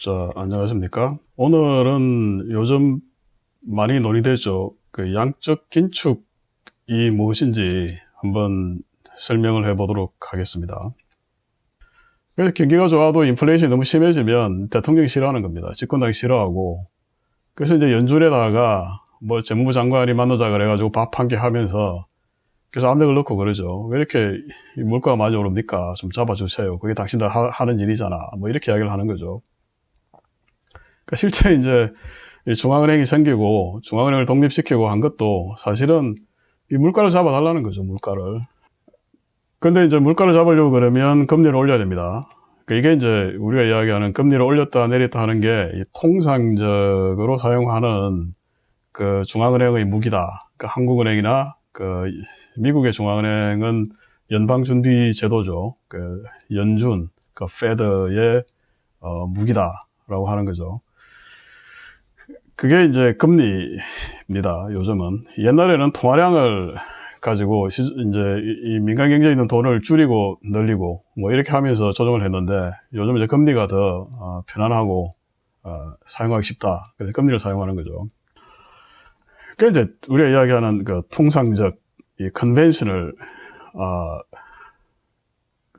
자, 안녕하십니까? 오늘은 요즘 많이 논의되죠. 그 양적 긴축이 무엇인지 한번 설명을 해보도록 하겠습니다. 그래서 경기가 좋아도 인플레이션이 너무 심해지면 대통령이 싫어하는 겁니다. 집권당이 싫어하고. 그래서 이제 연준에다가 뭐 재무부 장관이 만나자 그래가지고 밥 한 끼 하면서 그래서 압력을 넣고 그러죠. 왜 이렇게 물가가 많이 오릅니까? 좀 잡아주세요. 그게 당신들 하는 일이잖아. 뭐 이렇게 이야기를 하는 거죠. 그러니까 실제 이제 중앙은행이 생기고 중앙은행을 독립시키고 한 것도 사실은 이 물가를 잡아달라는 거죠, 물가를. 근데 이제 물가를 잡으려고 그러면 금리를 올려야 됩니다. 그러니까 이게 이제 우리가 이야기하는 금리를 올렸다 내렸다 하는 게 통상적으로 사용하는 그 중앙은행의 무기다. 그러니까 한국은행이나 그 미국의 중앙은행은 연방준비제도죠. 그 연준, 그 페드의 무기다라고 하는 거죠. 그게 이제 금리입니다. 요즘은. 옛날에는 통화량을 가지고 이제 이 민간 경제에 있는 돈을 줄이고 늘리고 뭐 이렇게 하면서 조정을 했는데 요즘 이제 금리가 더 편안하고 사용하기 쉽다. 그래서 금리를 사용하는 거죠. 그 이제 우리가 이야기하는 그 통상적 이 컨벤셔널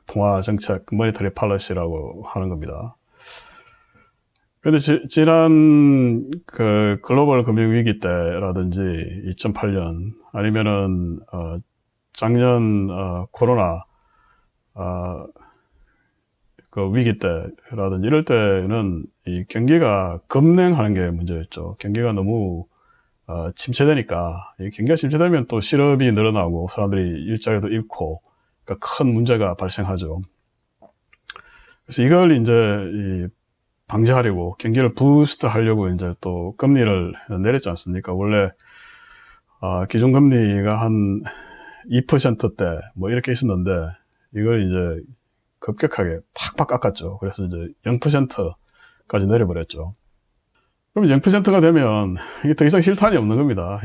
통화 정책, 머니터리 팔러시라고 하는 겁니다. 근데 지난 그 글로벌 금융위기 때라든지 2008년 아니면은 작년 코로나 그 위기 때라든지 이럴 때는 이 경기가 급냉하는 게 문제였죠. 경기가 너무 침체되니까 이 경기가 침체되면 또 실업이 늘어나고 사람들이 일자리도 잃고 그러니까 큰 문제가 발생하죠. 그래서 이걸 이제 이 방지하려고 경기를 부스트 하려고 이제 또 금리를 내렸지 않습니까? 원래 기준금리가 한 2%대 뭐 이렇게 있었는데 이걸 이제 급격하게 팍팍 깎았죠. 그래서 이제 0%까지 내려버렸죠. 그럼 0%가 되면 이게 더 이상 실탄이 없는 겁니다.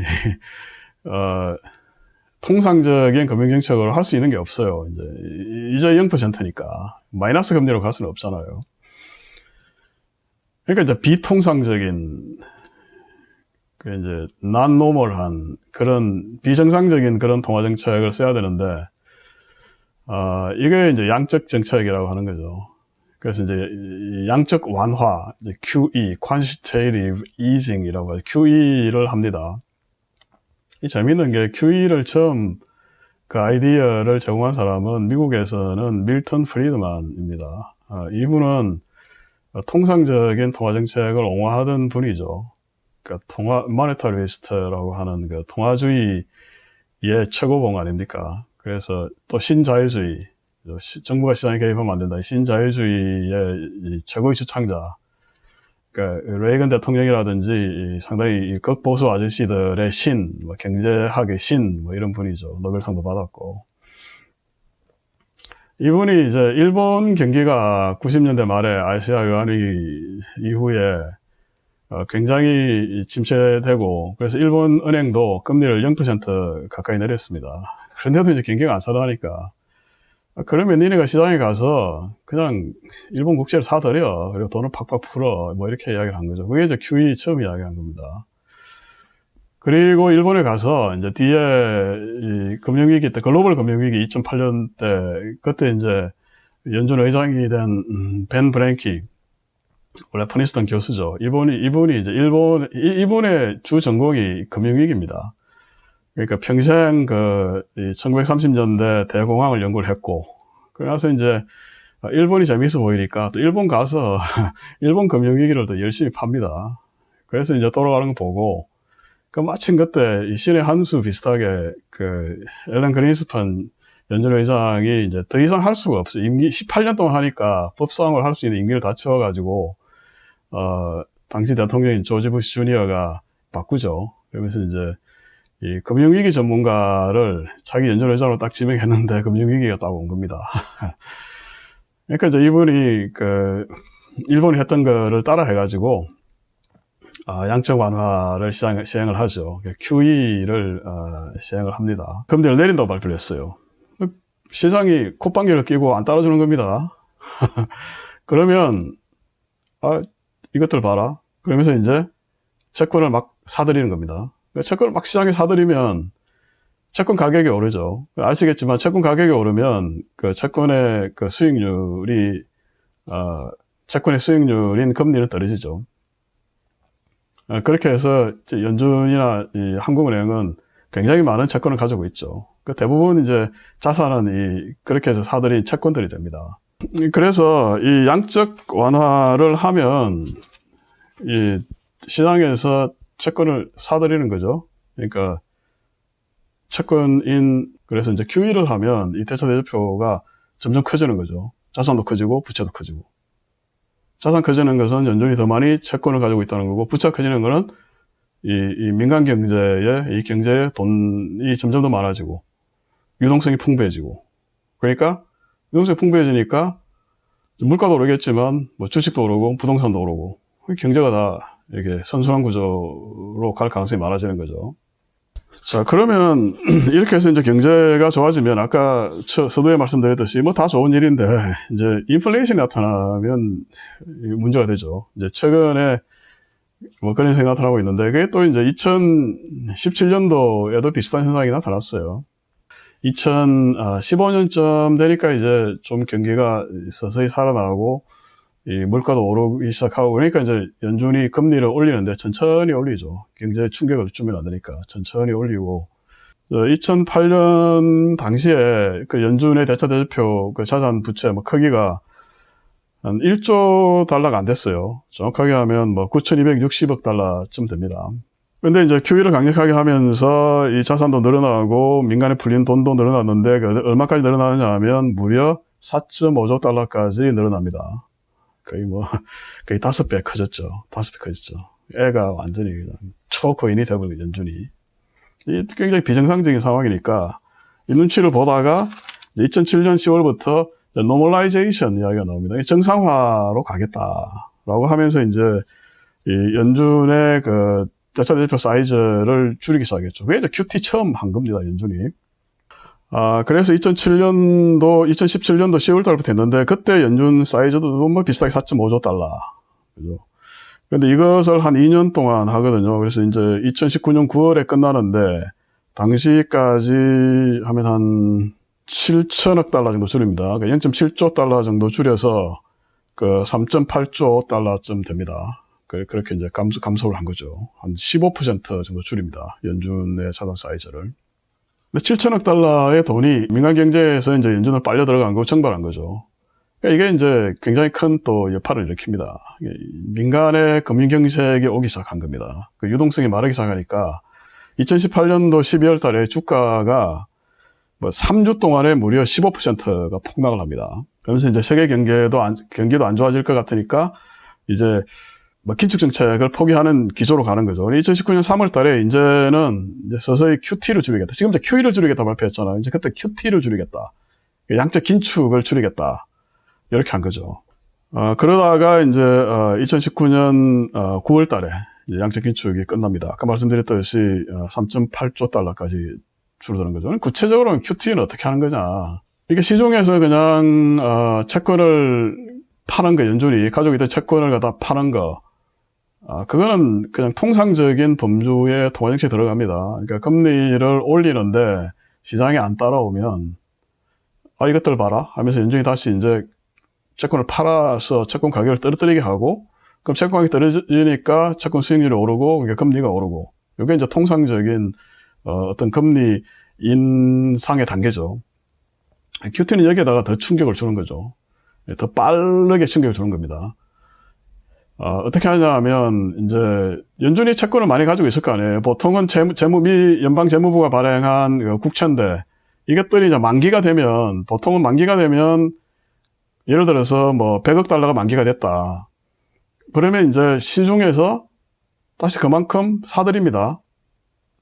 통상적인 금융정책을 할 수 있는 게 없어요. 이제 0%니까 마이너스 금리로 갈 수는 없잖아요. 그러니까 이제 비통상적인, 그 이제 non-normal한 그런 비정상적인 그런 통화 정책을 써야 되는데, 이게 이제 양적 정책이라고 하는 거죠. 그래서 이제 양적 완화, 이제 QE, quantitative easing이라고 하죠. QE를 합니다. 이 재미있는 게 QE를 처음 그 아이디어를 제공한 사람은 미국에서는 밀턴 프리드만입니다. 이분은 통상적인 통화 정책을 옹호하던 분이죠. 그러니까 모네타리스트라고 하는 그 통화주의의 최고봉 아닙니까? 그래서 또 신자유주의, 정부가 시장에 개입하면 안 된다. 신자유주의의 최고의 주창자. 그러니까 레이건 대통령이라든지 상당히 극보수 아저씨들의 신, 뭐 경제학의 신, 뭐 이런 분이죠. 노벨상도 받았고. 이분이 이제 일본 경기가 90년대 말에 아시아 외환위기 이후에 굉장히 침체되고 그래서 일본 은행도 금리를 0% 가까이 내렸습니다. 그런데도 이제 경기가 안 살아나니까 그러면 니네가 시장에 가서 그냥 일본 국채를 사들여 그리고 돈을 팍팍 풀어 뭐 이렇게 이야기를 한 거죠. 그게 이제 QE 처음 이야기한 겁니다. 그리고 일본에 가서 이제 뒤에 이 금융위기 때 글로벌 금융위기 2008년 때 그때 이제 연준 의장이 된 벤 브랭키 원래 프린스턴 교수죠. 이분이 이제 이분의 주 전공이 금융위기입니다. 그러니까 평생 그 1930년대 대공황을 연구를 했고 그래서 이제 일본이 재미있어 보이니까 또 일본 가서 일본 금융위기를 더 열심히 팝니다. 그래서 이제 돌아가는 거 보고 그 마침 그때 이 신의 한 수 비슷하게 그 앨런 그린스판 연준 의장이 이제 더 이상 할 수가 없어요. 임기 18년 동안 하니까 법사항을 할 수 있는 임기를 다 채워가지고 당시 대통령인 조지 부시 주니어가 바꾸죠. 그러면서 이제 이 금융위기 전문가를 자기 연준 의장으로 딱 지명했는데 금융위기가 딱 온 겁니다. 그러니까 이제 이분이 그 일본이 했던 거를 따라 해가지고 양적 완화를 시행을 하죠. QE를 시행을 합니다. 금리를 내린다고 발표를 했어요. 시장이 콧방귀를 끼고 안 따라주는 겁니다. 그러면 이것들 봐라. 그러면서 이제 채권을 막 사들이는 겁니다. 채권을 막 시장에 사들이면 채권 가격이 오르죠. 아시겠지만 채권 가격이 오르면 그 채권의 그 수익률이 채권의 수익률인 금리는 떨어지죠. 그렇게 해서 연준이나 이 한국은행은 굉장히 많은 채권을 가지고 있죠. 대부분 이제 자산은 그렇게 해서 사들인 채권들이 됩니다. 그래서 이 양적 완화를 하면 이 시장에서 채권을 사들이는 거죠. 그러니까 채권인 그래서 이제 QE를 하면 이 대차대조표가 점점 커지는 거죠. 자산도 커지고 부채도 커지고. 자산 커지는 것은 연준이 더 많이 채권을 가지고 있다는 거고, 부채 커지는 것은 이 민간 경제에, 이 경제에 돈이 점점 더 많아지고, 유동성이 풍부해지고. 그러니까, 유동성이 풍부해지니까, 물가도 오르겠지만, 뭐 주식도 오르고, 부동산도 오르고, 경제가 다 이렇게 선순환 구조로 갈 가능성이 많아지는 거죠. 자, 그러면, 이렇게 해서 이제 경제가 좋아지면, 아까 서두에 말씀드렸듯이, 뭐 다 좋은 일인데, 이제 인플레이션이 나타나면 문제가 되죠. 이제 최근에 뭐 그런 현상이 나타나고 있는데, 그게 또 이제 2017년도에도 비슷한 현상이 나타났어요. 2015년쯤 되니까 이제 좀 경기가 서서히 살아나고, 이 물가도 오르기 시작하고, 그러니까 이제 연준이 금리를 올리는데 천천히 올리죠. 경제에 충격을 주면 안 되니까 천천히 올리고, 2008년 당시에 그 연준의 대차대조표 그 자산 부채 뭐 크기가 한 1조 달러가 안 됐어요. 정확하게 하면 뭐 9,260억 달러쯤 됩니다. 근데 이제 QE를 강력하게 하면서 이 자산도 늘어나고 민간에 풀린 돈도 늘어났는데 얼마까지 늘어나느냐 하면 무려 4.5조 달러까지 늘어납니다. 거의 5배 커졌죠. 5배 커졌죠. 애가 완전히 그냥 초코인이 되버린 연준이. 이 굉장히 비정상적인 상황이니까 이 눈치를 보다가 2007년 10월부터 노멀라이제이션 이야기가 나옵니다. 정상화로 가겠다라고 하면서 이제 이 연준의 그 대차대조표 사이즈를 줄이기 시작했죠. 그게 이제 QT 처음 한 겁니다, 연준이. 그래서 2017년도 10월 달부터 했는데, 그때 연준 사이즈도 뭐 비슷하게 4.5조 달러. 그죠? 근데 이것을 한 2년 동안 하거든요. 그래서 이제 2019년 9월에 끝나는데, 당시까지 하면 한 7천억 달러 정도 줄입니다. 0.7조 달러 정도 줄여서 그 3.8조 달러쯤 됩니다. 그렇게 이제 감소를 한 거죠. 한 15% 정도 줄입니다. 연준의 자산 사이즈를. 7천억 달러의 돈이 민간 경제에서 이제 연준을 빨려 들어간 거 증발한 거죠. 그러니까 이게 이제 굉장히 큰 또 여파를 일으킵니다. 민간의 금융 경색이 오기 시작한 겁니다. 그 유동성이 마르기 시작하니까 2018년도 12월 달에 주가가 뭐 3주 동안에 무려 15%가 폭락을 합니다. 그러면서 이제 세계 경기도 안 좋아질 것 같으니까 이제 뭐 긴축 정책을 포기하는 기조로 가는 거죠. 2019년 3월 달에 이제는 이제 서서히 QT를 줄이겠다. 지금 이제 QE를 줄이겠다 발표했잖아요. 이제 그때 QT를 줄이겠다. 양적 긴축을 줄이겠다. 이렇게 한 거죠. 그러다가 이제 2019년 9월 달에 양적 긴축이 끝납니다. 아까 말씀드렸듯이 3.8조 달러까지 줄어드는 거죠. 구체적으로는 QT는 어떻게 하는 거냐. 이게 시중에서 그냥 채권을 파는 거, 연준이 가지고 있던 채권을 갖다 파는 거, 그거는 그냥 통상적인 범주에 통화정책에 들어갑니다. 그러니까 금리를 올리는데 시장이 안 따라오면, 이것들 봐라 하면서 연준이 다시 이제 채권을 팔아서 채권 가격을 떨어뜨리게 하고, 그럼 채권 가격이 떨어지니까 채권 수익률이 오르고, 그러니까 금리가 오르고, 이게 이제 통상적인 어떤 금리 인상의 단계죠. QT는 여기에다가 더 충격을 주는 거죠. 더 빠르게 충격을 주는 겁니다. 어떻게 하냐 하면, 이제, 연준이 채권을 많이 가지고 있을 거 아니에요. 보통은 연방재무부가 발행한 그 국채인데, 이것들이 이제 만기가 되면, 보통은 만기가 되면, 예를 들어서 뭐 100억 달러가 만기가 됐다. 그러면 이제 시중에서 다시 그만큼 사들입니다.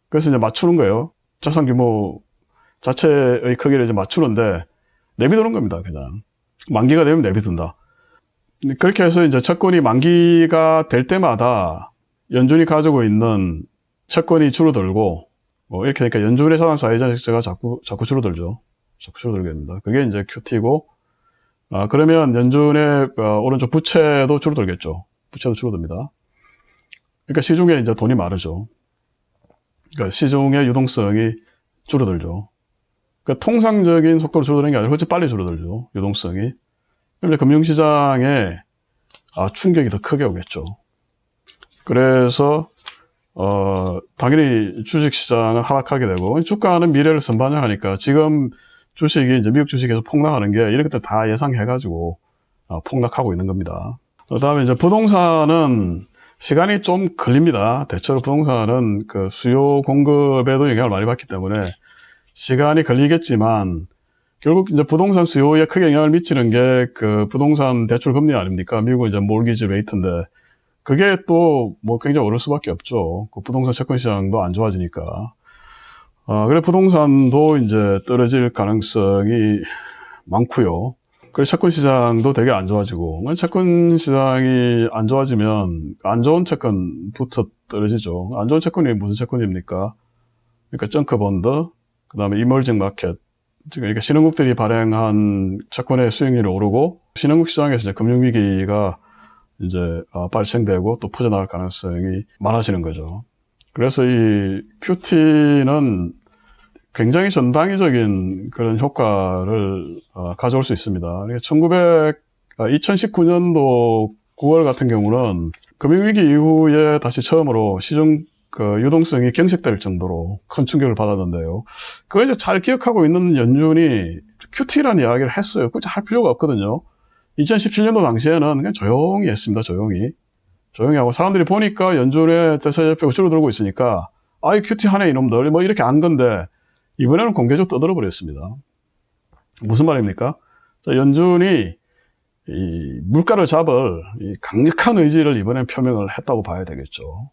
그래서 이제 맞추는 거예요. 자산 규모 자체의 크기를 이제 맞추는데, 내비두는 겁니다, 그냥. 만기가 되면 내비둔다. 그렇게 해서 이제 채권이 만기가 될 때마다 연준이 가지고 있는 채권이 줄어들고, 이렇게 되니까 연준의 자산 사이즈가 자꾸 줄어들죠. 자꾸 줄어들게 됩니다. 그게 이제 QT고, 그러면 연준의 오른쪽 부채도 줄어들겠죠. 부채도 줄어듭니다. 그러니까 시중에 이제 돈이 마르죠. 그러니까 시중의 유동성이 줄어들죠. 그러니까 통상적인 속도로 줄어드는 게 아니라 훨씬 빨리 줄어들죠. 유동성이. 그럼 금융시장에 충격이 더 크게 오겠죠. 그래서 당연히 주식시장은 하락하게 되고, 주가는 미래를 선반영하니까 지금 주식이 이제 미국 주식에서 폭락하는 게 이런 것들 다 예상해가지고 폭락하고 있는 겁니다. 그 다음에 이제 부동산은 시간이 좀 걸립니다. 대체로 부동산은 그 수요 공급에도 영향을 많이 받기 때문에 시간이 걸리겠지만, 결국 이제 부동산 수요에 크게 영향을 미치는 게 그 부동산 대출 금리 아닙니까? 미국은 이제 몰기지 레이트인데, 그게 또 뭐 굉장히 오를 수밖에 없죠. 그 부동산 채권 시장도 안 좋아지니까. 그래 부동산도 이제 떨어질 가능성이 많고요. 그래 채권 시장도 되게 안 좋아지고, 채권 시장이 안 좋아지면 안 좋은 채권부터 떨어지죠. 안 좋은 채권이 무슨 채권입니까? 그러니까 정크 본드, 그 다음에 이머징 마켓. 그러니까 신흥국들이 발행한 채권의 수익률이 오르고, 신흥국 시장에서 이제 금융위기가 이제 발생되고 또 퍼져나갈 가능성이 많아지는 거죠. 그래서 이 QT는 굉장히 전방위적인 그런 효과를 가져올 수 있습니다. 2019년도 9월 같은 경우는 금융위기 이후에 다시 처음으로 시중 그 유동성이 경색될 정도로 큰 충격을 받았는데요. 그걸 이제 잘 기억하고 있는 연준이 QT라는 이야기를 했어요. 굳이 할 필요가 없거든요. 2017년도 당시에는 그냥 조용히 했습니다. 조용히 하고 사람들이 보니까 연준의 대사협회가 줄어들고 있으니까 아이 QT 하네 이놈들 뭐 이렇게 안 건데, 이번에는 공개적으로 떠들어버렸습니다. 무슨 말입니까? 연준이 이 물가를 잡을 이 강력한 의지를 이번엔 표명을 했다고 봐야 되겠죠.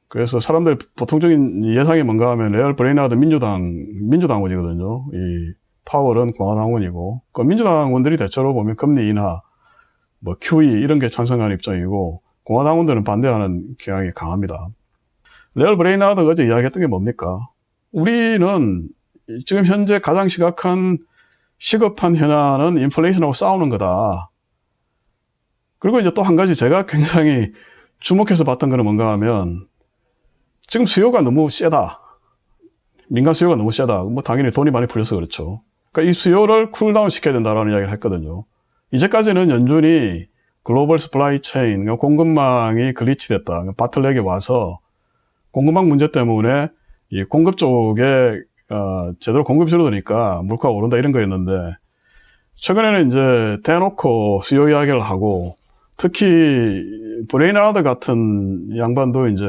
그래서 사람들 보통적인 예상이 뭔가 하면 레얼 브레이나드 민주당원이거든요. 이 파월은 공화당원이고, 그 민주당원들이 대체로 보면 금리 인하, 뭐 QE 이런 게 찬성하는 입장이고, 공화당원들은 반대하는 경향이 강합니다. 레얼 브레이나드가 어제 이야기했던 게 뭡니까? 우리는 지금 현재 가장 시급한 현안은 인플레이션하고 싸우는 거다. 그리고 이제 또 한 가지 제가 굉장히 주목해서 봤던 거는 뭔가 하면, 지금 수요가 너무 세다. 민간 수요가 너무 세다. 뭐 당연히 돈이 많이 풀려서 그렇죠. 그러니까 이 수요를 쿨다운 시켜야 된다라는 이야기를 했거든요. 이제까지는 연준이 글로벌 서플라이 체인, 공급망이 글리치됐다. 바틀렉이 와서 공급망 문제 때문에 이 공급 쪽에 제대로 공급이 줄어드니까 물가가 오른다 이런 거였는데, 최근에는 이제 대놓고 수요 이야기를 하고, 특히 브레이나드 같은 양반도 이제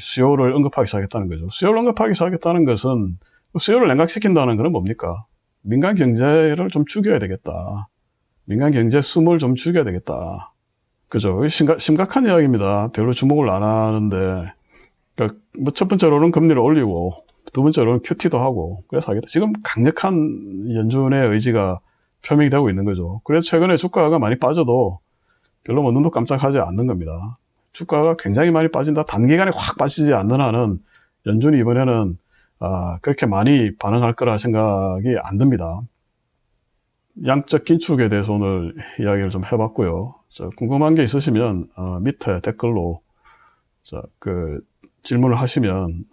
수요를 언급하기 시작했다는 거죠. 수요를 언급하기 시작했다는 것은, 수요를 냉각시킨다는 것은 뭡니까? 민간 경제를 좀 죽여야 되겠다. 민간 경제 숨을 좀 죽여야 되겠다. 그죠? 심각한 이야기입니다. 별로 주목을 안 하는데, 그러니까 뭐 첫 번째로는 금리를 올리고, 두 번째로는 QT도 하고, 그래서 하겠다. 지금 강력한 연준의 의지가 표명이 되고 있는 거죠. 그래서 최근에 주가가 많이 빠져도 별로 뭐 눈도 깜짝하지 않는 겁니다. 주가가 굉장히 많이 빠진다, 단기간에 확 빠지지 않는 한은 연준이 이번에는 그렇게 많이 반응할 거라 생각이 안 듭니다. 양적 긴축에 대해서 오늘 이야기를 좀 해봤고요. 궁금한 게 있으시면 밑에 댓글로 질문을 하시면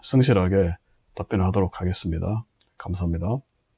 성실하게 답변을 하도록 하겠습니다. 감사합니다.